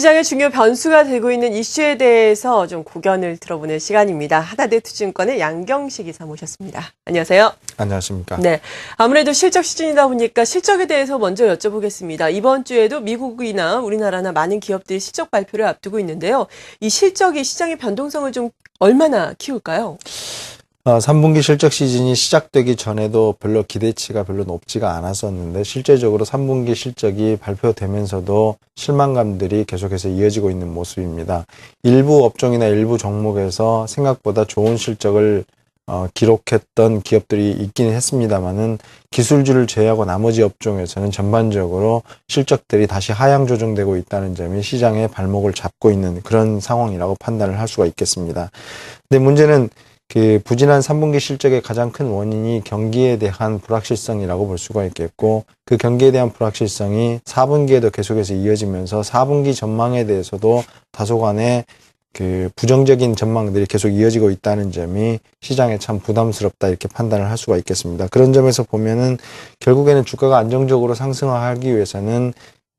시장의 중요 변수가 되고 있는 이슈에 대해서 좀 고견을 들어보는 시간입니다. 하나대투증권의 양경식 이사 모셨습니다. 안녕하세요. 안녕하십니까. 네, 아무래도 실적 시즌이다 보니까 실적에 대해서 먼저 여쭤보겠습니다. 이번 주에도 미국이나 우리나라나 많은 기업들이 실적 발표를 앞두고 있는데요. 이 실적이 시장의 변동성을 좀 얼마나 키울까요? 3분기 실적 시즌이 시작되기 전에도 별로 기대치가 별로 높지가 않았었는데 실제적으로 3분기 실적이 발표되면서도 실망감들이 계속해서 이어지고 있는 모습입니다. 일부 업종이나 일부 종목에서 생각보다 좋은 실적을 기록했던 기업들이 있긴 했습니다만은 기술주를 제외하고 나머지 업종에서는 전반적으로 실적들이 다시 하향 조정되고 있다는 점이 시장의 발목을 잡고 있는 그런 상황이라고 판단을 할 수가 있겠습니다. 근데 문제는 부진한 3분기 실적의 가장 큰 원인이 경기에 대한 불확실성이라고 볼 수가 있겠고, 그 경기에 대한 불확실성이 4분기에도 계속해서 이어지면서 4분기 전망에 대해서도 다소간의 부정적인 전망들이 계속 이어지고 있다는 점이 시장에 참 부담스럽다 이렇게 판단을 할 수가 있겠습니다. 그런 점에서 보면은 결국에는 주가가 안정적으로 상승하기 위해서는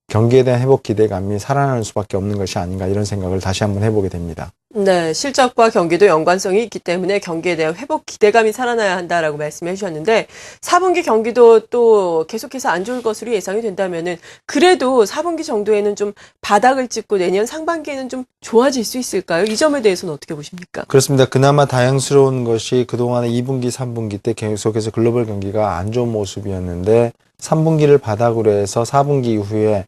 경기에 대한 회복 기대감이 살아나는 수밖에 없는 것이 아닌가 이런 생각을 다시 한번 해보게 됩니다. 네, 실적과 경기도 연관성이 있기 때문에 경기에 대한 회복 기대감이 살아나야 한다라고 말씀해 주셨는데 4분기 경기도 또 계속해서 안 좋을 것으로 예상이 된다면은 그래도 4분기 정도에는 좀 바닥을 찍고 내년 상반기에는 좀 좋아질 수 있을까요? 이 점에 대해서는 어떻게 보십니까? 그렇습니다. 그나마 다행스러운 것이 그동안의 2분기, 3분기 때 계속해서 글로벌 경기가 안 좋은 모습이었는데 3분기를 바닥으로 해서 4분기 이후에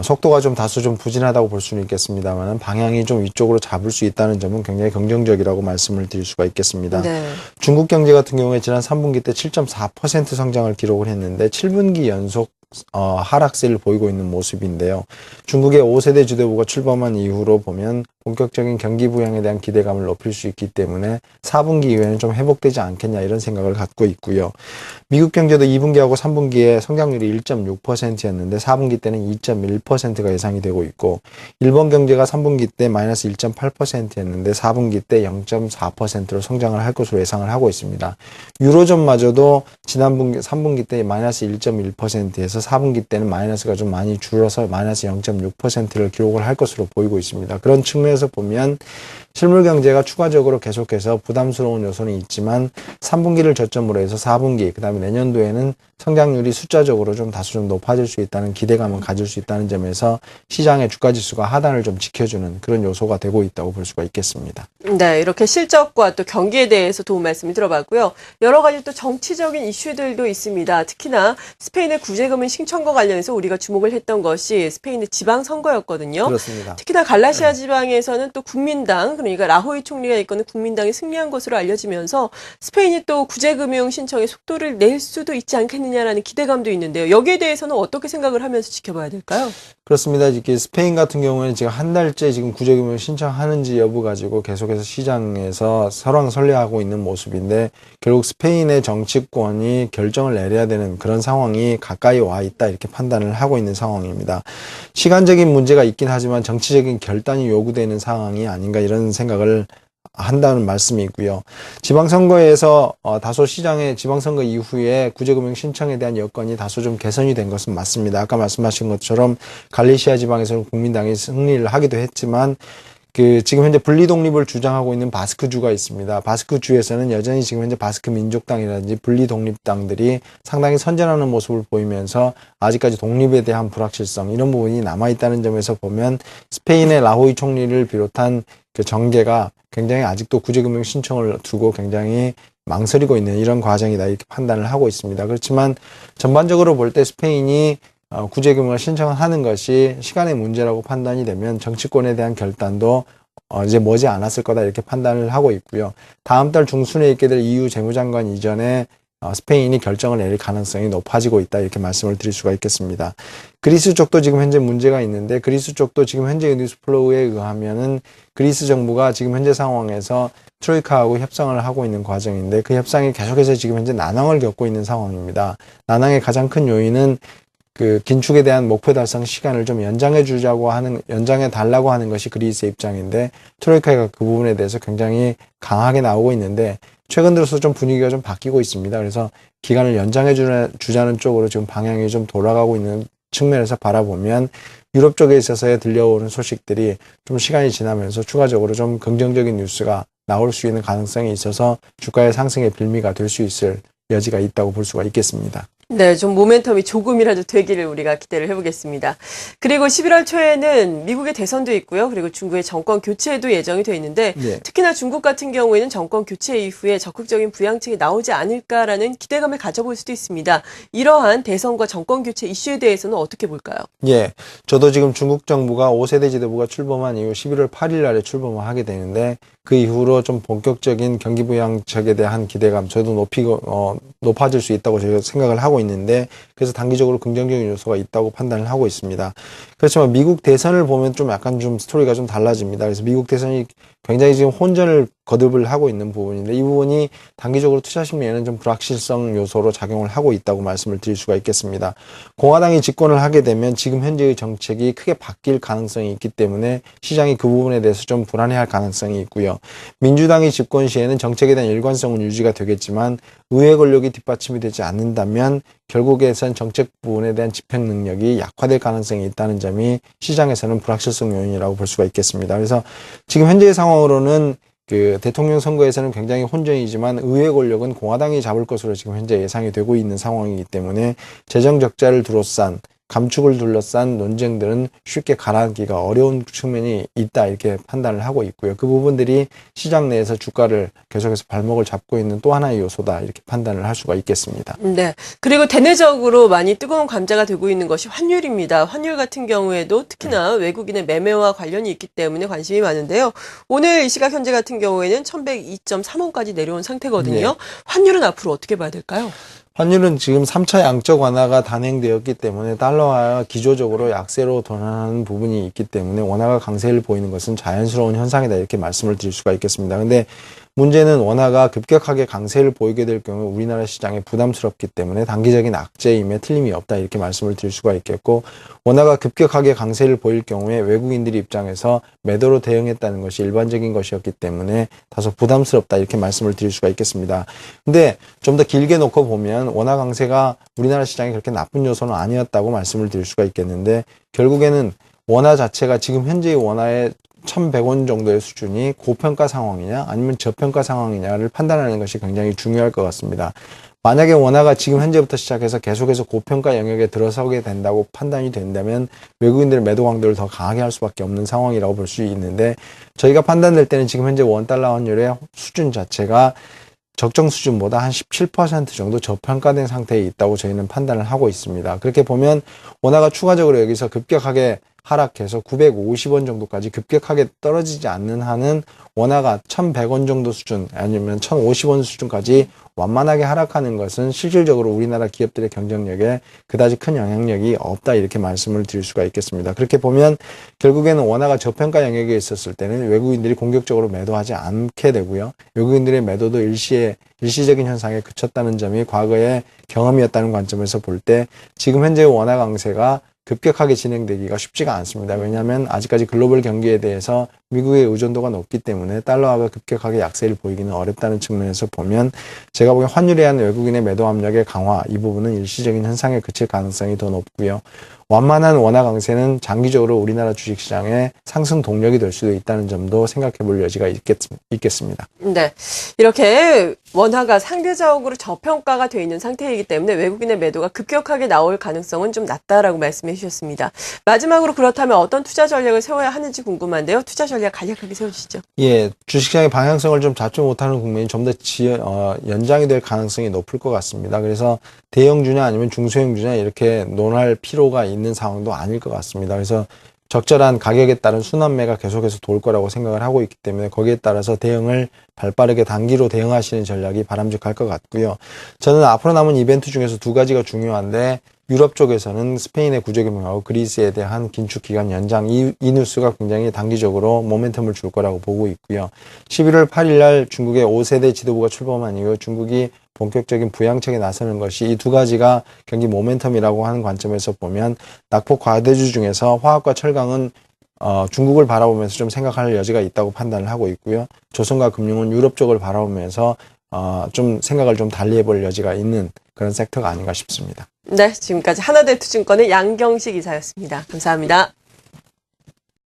속도가 좀 다소 좀 부진하다고 볼 수는 있겠습니다만 방향이 좀 위쪽으로 잡을 수 있다는 점은 굉장히 긍정적이라고 말씀을 드릴 수가 있겠습니다. 네. 중국 경제 같은 경우에 지난 3분기 때 7.4% 성장을 기록을 했는데 7분기 연속 하락세를 보이고 있는 모습인데요. 중국의 5세대 지도부가 출범한 이후로 보면 본격적인 경기 부양에 대한 기대감을 높일 수 있기 때문에 4분기 이후에는 좀 회복되지 않겠냐 이런 생각을 갖고 있고요. 미국 경제도 2분기하고 3분기에 성장률이 1.6%였는데 4분기 때는 2.1%가 예상이 되고 있고, 일본 경제가 3분기 때 마이너스 1.8%였는데 4분기 때 0.4%로 성장을 할 것으로 예상을 하고 있습니다. 유로존마저도 지난 분기 3분기 때 마이너스 1.1%에서 4분기 때는 마이너스가 좀 많이 줄어서 마이너스 0.6%를 기록을 할 것으로 보이고 있습니다. 그런 측면에서 보면 실물 경제가 추가적으로 계속해서 부담스러운 요소는 있지만 3분기를 저점으로 해서 4분기, 그 다음에 내년도에는 성장률이 숫자적으로 좀 다소 좀 높아질 수 있다는 기대감을 가질 수 있다는 점에서 시장의 주가 지수가 하단을 좀 지켜주는 그런 요소가 되고 있다고 볼 수가 있겠습니다. 네, 이렇게 실적과 또 경기에 대해서 도움 말씀을 들어봤고요. 여러 가지 또 정치적인 이슈들도 있습니다. 특히나 스페인의 구제금은 신청과 관련해서 우리가 주목을 했던 것이 스페인의 지방선거였거든요. 그렇습니다. 특히나 갈라시아 지방에서는 또 국민당, 그러니까 라호이 총리가 이끄는 국민당이 승리한 것으로 알려지면서 스페인이 또 구제금융 신청에 속도를 낼 수도 있지 않겠느냐라는 기대감도 있는데요. 여기에 대해서는 어떻게 생각을 하면서 지켜봐야 될까요? 그렇습니다. 이렇게 스페인 같은 경우에는 지금 한 달째 지금 구제금융 신청하는지 여부 가지고 계속해서 시장에서 설왕설래하고 있는 모습인데 결국 스페인의 정치권이 결정을 내려야 되는 그런 상황이 가까이 와 있다 이렇게 판단을 하고 있는 상황입니다. 시간적인 문제가 있긴 하지만 정치적인 결단이 요구되는 상황이 아닌가 이런 생각을 한다는 말씀이고요. 지방선거에서 다소 시장의 지방선거 이후에 구제금융 신청에 대한 여건이 다소 좀 개선이 된 것은 맞습니다. 아까 말씀하신 것처럼 갈리시아 지방에서는 국민당이 승리를 하기도 했지만 지금 현재 분리독립을 주장하고 있는 바스크주가 있습니다. 바스크주에서는 여전히 지금 현재 바스크 민족당이라든지 분리독립당들이 상당히 선전하는 모습을 보이면서 아직까지 독립에 대한 불확실성 이런 부분이 남아있다는 점에서 보면 스페인의 라호이 총리를 비롯한 그 정계가 굉장히 아직도 구제금융 신청을 두고 굉장히 망설이고 있는 이런 과정이다 이렇게 판단을 하고 있습니다. 그렇지만 전반적으로 볼 때 스페인이 구제금융을 신청하는 것이 시간의 문제라고 판단이 되면 정치권에 대한 결단도 이제 머지 않았을 거다 이렇게 판단을 하고 있고요. 다음 달 중순에 있게 될 EU 재무장관 이전에 스페인이 결정을 내릴 가능성이 높아지고 있다 이렇게 말씀을 드릴 수가 있겠습니다. 그리스 쪽도 지금 현재 문제가 있는데 그리스 쪽도 지금 현재 뉴스플로우에 의하면은 그리스 정부가 지금 현재 상황에서 트로이카하고 협상을 하고 있는 과정인데 그 협상이 계속해서 지금 현재 난항을 겪고 있는 상황입니다. 난항의 가장 큰 요인은 긴축에 대한 목표 달성 시간을 좀 연장해 달라고 하는 것이 그리스의 입장인데 트로이카가 그 부분에 대해서 굉장히 강하게 나오고 있는데 최근 들어서 좀 분위기가 좀 바뀌고 있습니다. 그래서 기간을 연장해 주자는 쪽으로 지금 방향이 좀 돌아가고 있는 측면에서 바라보면 유럽 쪽에 있어서의 들려오는 소식들이 좀 시간이 지나면서 추가적으로 좀 긍정적인 뉴스가 나올 수 있는 가능성이 있어서 주가의 상승의 빌미가 될 수 있을 여지가 있다고 볼 수가 있겠습니다. 네, 좀 모멘텀이 조금이라도 되기를 우리가 기대를 해보겠습니다. 그리고 11월 초에는 미국의 대선도 있고요. 그리고 중국의 정권 교체도 예정이 돼 있는데 네. 특히나 중국 같은 경우에는 정권 교체 이후에 적극적인 부양책이 나오지 않을까라는 기대감을 가져볼 수도 있습니다. 이러한 대선과 정권 교체 이슈에 대해서는 어떻게 볼까요? 예, 저도 지금 중국 정부가 5세대 지도부가 출범한 이후 11월 8일 날에 출범을 하게 되는데 그 이후로 좀 본격적인 경기 부양책에 대한 기대감 저도 높아질 수 있다고 제가 생각을 하고 있는데 그래서 단기적으로 긍정적인 요소가 있다고 판단을 하고 있습니다. 그렇지만 미국 대선을 보면 좀 약간 좀 스토리가 좀 달라집니다. 그래서 미국 대선이 굉장히 지금 혼전을 거듭을 하고 있는 부분인데 이 부분이 단기적으로 투자 심리에는 좀 불확실성 요소로 작용을 하고 있다고 말씀을 드릴 수가 있겠습니다. 공화당이 집권을 하게 되면 지금 현재의 정책이 크게 바뀔 가능성이 있기 때문에 시장이 그 부분에 대해서 좀 불안해할 가능성이 있고요. 민주당이 집권 시에는 정책에 대한 일관성은 유지가 되겠지만 의회 권력이 뒷받침이 되지 않는다면 결국에선 정책 부분에 대한 집행 능력이 약화될 가능성이 있다는 점이 시장에서는 불확실성 요인이라고 볼 수가 있겠습니다. 그래서 지금 현재의 상황으로는 그 대통령 선거에서는 굉장히 혼전이지만 의회 권력은 공화당이 잡을 것으로 지금 현재 예상이 되고 있는 상황이기 때문에 재정 적자를 둘러싼 감축을 둘러싼 논쟁들은 쉽게 가라앉기가 어려운 측면이 있다 이렇게 판단을 하고 있고요. 그 부분들이 시장 내에서 주가를 계속해서 발목을 잡고 있는 또 하나의 요소다 이렇게 판단을 할 수가 있겠습니다. 네. 그리고 대내적으로 많이 뜨거운 감자가 되고 있는 것이 환율입니다. 환율 같은 경우에도 특히나 외국인의 매매와 관련이 있기 때문에 관심이 많은데요. 오늘 이 시각 현재 같은 경우에는 1102.3원까지 내려온 상태거든요. 네. 환율은 앞으로 어떻게 봐야 될까요? 환율은 지금 3차 양적 완화가 단행되었기 때문에 달러화가 기조적으로 약세로 전환하는 부분이 있기 때문에 원화가 강세를 보이는 것은 자연스러운 현상이다 이렇게 말씀을 드릴 수가 있겠습니다. 근데 문제는 원화가 급격하게 강세를 보이게 될 경우 우리나라 시장에 부담스럽기 때문에 단기적인 악재임에 틀림이 없다 이렇게 말씀을 드릴 수가 있겠고 원화가 급격하게 강세를 보일 경우에 외국인들이 입장에서 매도로 대응했다는 것이 일반적인 것이었기 때문에 다소 부담스럽다 이렇게 말씀을 드릴 수가 있겠습니다. 근데 좀 더 길게 놓고 보면 원화 강세가 우리나라 시장에 그렇게 나쁜 요소는 아니었다고 말씀을 드릴 수가 있겠는데 결국에는 원화 자체가 지금 현재의 원화의 1,100원 정도의 수준이 고평가 상황이냐 아니면 저평가 상황이냐를 판단하는 것이 굉장히 중요할 것 같습니다. 만약에 원화가 지금 현재부터 시작해서 계속해서 고평가 영역에 들어서게 된다고 판단이 된다면 외국인들의 매도 강도를 더 강하게 할 수밖에 없는 상황이라고 볼 수 있는데 저희가 판단될 때는 지금 현재 원달러 환율의 수준 자체가 적정 수준보다 한 17% 정도 저평가된 상태에 있다고 저희는 판단을 하고 있습니다. 그렇게 보면 원화가 추가적으로 여기서 급격하게 하락해서 950원 정도까지 급격하게 떨어지지 않는 한은 원화가 1,100원 정도 수준 아니면 1,050원 수준까지 완만하게 하락하는 것은 실질적으로 우리나라 기업들의 경쟁력에 그다지 큰 영향력이 없다 이렇게 말씀을 드릴 수가 있겠습니다. 그렇게 보면 결국에는 원화가 저평가 영역에 있었을 때는 외국인들이 공격적으로 매도하지 않게 되고요. 외국인들의 매도도 일시적인 현상에 그쳤다는 점이 과거의 경험이었다는 관점에서 볼 때 지금 현재 원화 강세가 급격하게 진행되기가 쉽지가 않습니다. 왜냐하면 아직까지 글로벌 경기에 대해서 미국의 의존도가 높기 때문에 달러화가 급격하게 약세를 보이기는 어렵다는 측면에서 보면 제가 보기엔 환율에 대한 외국인의 매도 압력의 강화 이 부분은 일시적인 현상에 그칠 가능성이 더 높고요. 완만한 원화 강세는 장기적으로 우리나라 주식시장의 상승 동력이 될 수도 있다는 점도 생각해 볼 여지가 있겠습니다. 네. 이렇게 원화가 상대적으로 저평가가 돼 있는 상태이기 때문에 외국인의 매도가 급격하게 나올 가능성은 좀 낮다라고 말씀해 주셨습니다. 마지막으로 그렇다면 어떤 투자 전략을 세워야 하는지 궁금한데요. 투자 전략 간략하게 세워주시죠. 예, 주식시장의 방향성을 좀 잡지 못하는 국면이 좀 더 연장이 될 가능성이 높을 것 같습니다. 그래서 대형주냐 아니면 중소형주냐 이렇게 논할 필요가 있는 상황도 아닐 것 같습니다. 그래서 적절한 가격에 따른 순환매가 계속해서 돌 거라고 생각을 하고 있기 때문에 거기에 따라서 대응을 발빠르게 단기로 대응하시는 전략이 바람직할 것 같고요. 저는 앞으로 남은 이벤트 중에서 두 가지가 중요한데 유럽 쪽에서는 스페인의 구조개명하고 그리스에 대한 긴축 기간 연장 이 뉴스가 굉장히 단기적으로 모멘텀을 줄 거라고 보고 있고요. 11월 8일 날 중국의 5세대 지도부가 출범한 이후 중국이 본격적인 부양책에 나서는 것이 이 두 가지가 경기 모멘텀이라고 하는 관점에서 보면 낙폭 과대주 중에서 화학과 철강은 중국을 바라보면서 좀 생각할 여지가 있다고 판단을 하고 있고요. 조선과 금융은 유럽 쪽을 바라보면서 좀 생각을 좀 달리 해볼 여지가 있는 그런 섹터가 아닌가 싶습니다. 네, 지금까지 하나대투증권의 양경식 이사였습니다. 감사합니다.